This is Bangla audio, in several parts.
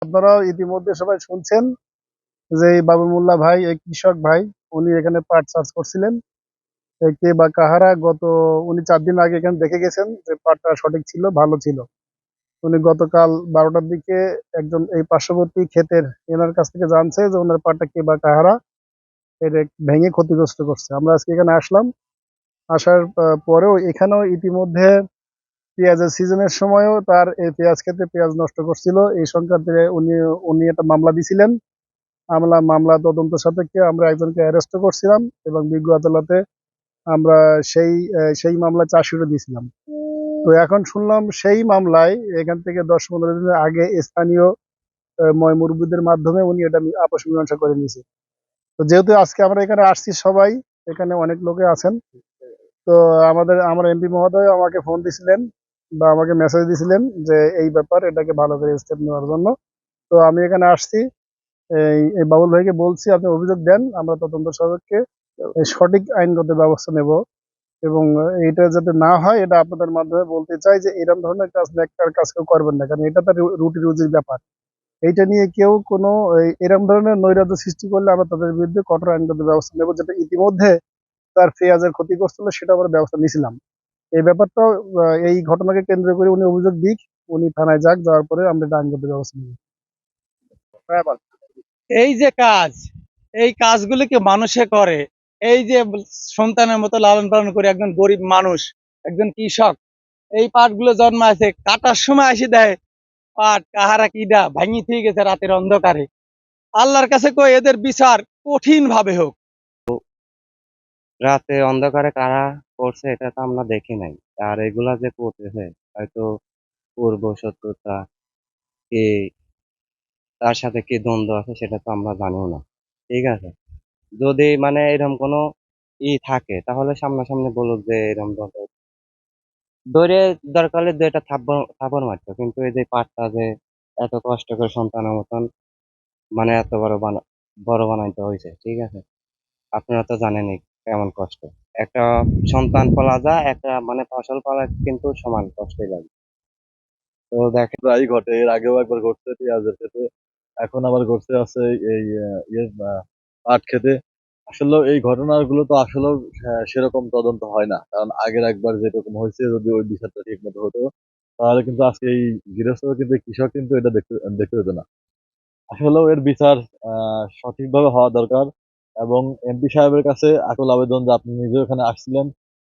আপনারা ইতিমধ্যে সবাই শুনছেন যে এই বাবু মোল্লা ভাই, এই কৃষক ভাই, উনি এখানে পাট চাষ করছিলেন। কে বা কাহারা উনি 4 দিন আগে এখানে দেখে গেছেন যে পাটটা সঠিক ছিল, ভালো ছিল। উনি গতকাল 12টার দিকে একজন এই পার্শ্ববর্তী ক্ষেতের এনার কাছ থেকে জানছে যে ওনার পাটটা কে বা কাহারা এটা ভেঙে ক্ষতিগ্রস্ত করছে। আমরা আজকে এখানে আসলাম। আসার পরেও এখানেও ইতিমধ্যে পেঁয়াজের সিজনের সময়ও তার এই পেঁয়াজ খেতে পেঁয়াজ নষ্ট করছিল, এই সংক্রান্তে উনি উনি একটা মামলা দিছিলেন। মামলা তদন্ত সাপেক্ষে আমরা একজনকে অ্যারেস্ট করছিলাম এবং বিজ্ঞ আদালতে আমরা সেই মামলা চার্জশিটও দিয়েছিলাম। তো এখন শুনলাম সেই মামলায় এখান থেকে 10-15 দিনের আগে স্থানীয় ময় মুরব্বীদের মাধ্যমে উনি এটা আপস মীমাংসা করে নিয়েছে। তো যেহেতু আজকে আমরা এখানে আসছি সবাই, এখানে অনেক লোকে আছেন, তো আমার এমপি মহোদয় আমাকে ফোন দিছিলেন বা আমাকে মেসেজ দিছিলেন যে এই ব্যাপার, এটাকে ভালো করে স্টেপ নেওয়ার জন্য। তো আমি এখানে আসছি, এই বাবুল ভাইকে বলছি আপনি অভিযোগ দেন, আমরা তদন্ত সাপেক্ষে এই সঠিক আইনগত ব্যবস্থা নেব। এবং এটা যাতে না হয় এটা আপনাদের মাধ্যমে বলতে চাই যে এরকম ধরনের কাজ নেককার কাজ কেউ করবেন না, কারণ এটা তার রুটি রুজির ব্যাপার। এইটা নিয়ে কেউ কোনো এরকম ধরনের নৈরাজ্য সৃষ্টি করলে আমরা তাদের বিরুদ্ধে কঠোর আইনগত ব্যবস্থা নেব, যেটা ইতিমধ্যে তার পেঁয়াজের ক্ষতি করছিল সেটা আমরা ব্যবস্থা নিয়েছিলাম। এই ব্যাপারটা এই ঘটনাকে কেন্দ্র করে উনি অভিযোগ দিক, উনি থানায় যাক, যাওয়ার পরে আমরা এটা আইনগত ব্যবস্থা নেব। এই যে কাজ, এই কাজগুলিকে মানুষে করে, এই যে সন্তানের মতো লালন পালন করে একজন গরিব মানুষ, একজন কৃষক এই পাটগুলো জন্মাইছে, কাটার সময় এসে দেয় পাট কাহারা কিডা ভাঙি থেকে গেছে রাতের অন্ধকারে। আল্লাহর কাছে কই এদের বিচার কঠিন ভাবে হোক। রাতে অন্ধকারে কারা করছে এটা তো আমরা দেখি নাই। আর এগুলা যে করতেছে হয়তো পূর্ব শত্রুতা কি, তার সাথে কি দ্বন্দ্ব আছে সেটা তো আমরা জানিও না। ঠিক আছে, যদি মানে এরকম কোনো থাকে তাহলে সামনাসামনি বলুক যে এরকম দ্বন্দ্ব ধরে, দরকার হলে 2টা থাপ্পড় থাপ্পড় মারতো, কিন্তু এই যে পাটটা যে এত কষ্ট করে সন্তানের মতন মানে এত বড় বানাইতে হয়েছে, ঠিক আছে, আপনারা তো জানেনই কেমন কষ্ট। একটা সন্তান পালা যায়, একটা মানে ফসল পালা কিন্তু সমান কষ্টই লাগে। তো দেখেন প্রায়ই ঘটে, এর আগেও একবার ঘটছে পেঁয়াজের ক্ষেতে, এখন আবার ঘটছে আছে এই পাট খেতে। আসলে এই ঘটনাগুলো তো আসলে সেরকম তদন্ত হয় না, কারণ আগের একবার যেরকম হয়েছে যদি ওই বিচারটা ঠিক মতো হতো তাহলে কিন্তু আজকে এই গৃহস্থ কিন্তু কৃষক কিন্তু এটা দেখতে দেখতে হতো না। আসলেও এর বিচার সঠিকভাবে হওয়া দরকার। এবং এমপি সাহেবের কাছে আকুল আবেদন যে আপনি নিজে এখানে আসছিলেন,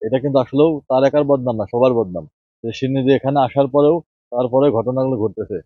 এটা কিন্তু আসলেও তার একার বদনাম না, সবার বদনাম যে সে নিজে এখানে আসার পরেও তারপরে ঘটনাগুলো ঘটতেছে।